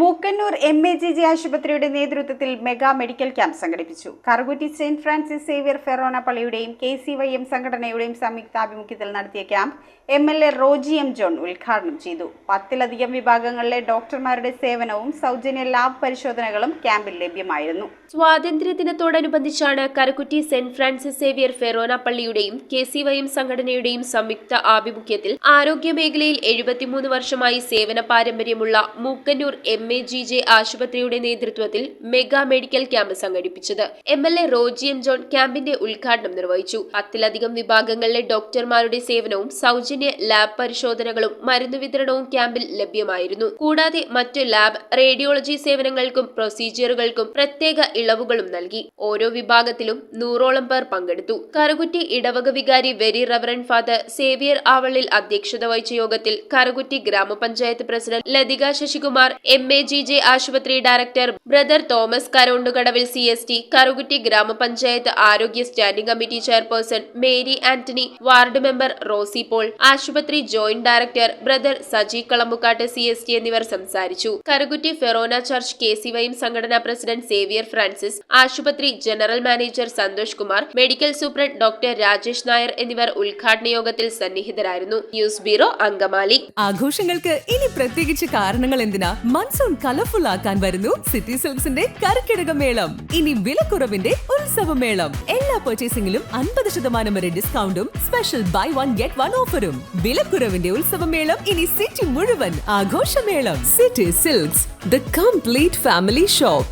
Mookkannoor MAGG ആശുപത്രിയുടെ നേതൃത്വത്തിൽ mega medical camp സംഘടിപ്പിച്ചു. Karukutty saint Francis Xavier forane പള്ളിയുടെയും KCYM സംഘടനയുടെയും സംയുക്താഭിമുഖ്യത്തിൽ നടത്തിയ camp MLA Roji M. John ഉദ്ഘാടനം ചെയ്തു. 10-ലധികം വിഭാഗങ്ങളിലെ ഡോക്ടർമാരുടെ സേവനവും സൗജന്യ ലാബ് പരിശോധനകളും ക്യാമ്പിൽ ലഭ്യമായിരുന്നു. സ്വാതന്ത്ര്യദിനത്തോടനുബന്ധിച്ചാണ് Karukutty saint Francis Xavier forane പള്ളിയുടെയും KCYM സംഘടനയുടെയും സംയുക്ത ആഭിമുഖ്യത്തിൽ ആരോഗ്യ മേഖലയിൽ 73 വർഷമായി സേവന പാരമ്പര്യമുള്ള മൂക്കന്നൂർ MAGG ആശുപത്രിയുടെ നേതൃത്വത്തിൽ മെഗാ മെഡിക്കൽ ക്യാമ്പ് സംഘടിപ്പിച്ചത്. MLA Roji M. ജോൺ ക്യാമ്പിന്റെ ഉദ്ഘാടനം നിർവഹിച്ചു. 10-ലധികം വിഭാഗങ്ങളിലെ ഡോക്ടർമാരുടെ സേവനവും സൗജന്യ ലാബ് പരിശോധനകളും മരുന്ന് വിതരണവും ക്യാമ്പിൽ ലഭ്യമായിരുന്നു. കൂടാതെ മറ്റ് ലാബ്, റേഡിയോളജി സേവനങ്ങൾക്കും പ്രൊസീജിയറുകൾക്കും പ്രത്യേക ഇളവുകളും നൽകി. ഓരോ വിഭാഗത്തിലും 100ഓളം പേർ പങ്കെടുത്തു. കറുകുറ്റി ഇടവക വികാരി വെരി റവറന്റ് ഫാദർ സേവ്യർ ആവള്ളിൽ അധ്യക്ഷത വഹിച്ച യോഗത്തിൽ കറുകുറ്റി ഗ്രാമപഞ്ചായത്ത് പ്രസിഡന്റ് ലതിക ശശികുമാർ, MAGG ആശുപത്രി ഡയറക്ടർ ബ്രദർ തോമസ് കരോണ്ടുകടവിൽ CST, കറുകുറ്റി ഗ്രാമപഞ്ചായത്ത് ആരോഗ്യ standing committee chairperson Mary Antony, ward member Rosy Paul, ആശുപത്രി ജോയിന്റ് ഡയറക്ടർ ബ്രദർ സജി കളമ്പുക്കാട്ട് CST എന്നിവർ സംസാരിച്ചു. കറുകുറ്റി ഫെറോന ചർച്ച് KCYM സംഘടനാ പ്രസിഡന്റ് സേവ്യർ ഫ്രാൻസിസ്, ആശുപത്രി general manager Santhosh Kumar, medical superintendent doctor Rajesh Nair എന്നിവർ ഉദ്ഘാടന യോഗത്തിൽ സന്നിഹിതരായിരുന്നു. News bureau, Angamaly. ആഘോഷങ്ങൾക്ക് ഇനി പ്രത്യേകിച്ച് കാരണങ്ങൾ എന്തിനാ? മൺസൂൺ കളർഫുൾ ആക്കാൻ വരുന്നു സിറ്റി സിൽക്സിന്റെ കർക്കിടക മേളം. ഇനി വിലക്കുറവിന്റെ ഉത്സവമേളം. എല്ലാ പർച്ചേസിംഗിലും 50% വരെ ഡിസ്കൗണ്ടും special buy one get one ഓഫറും. വിലക്കുറവിന്റെ ഉത്സവമേളം ഇനി സിറ്റി മുഴുവൻ ആഘോഷമേളം. City silks, the complete family shop.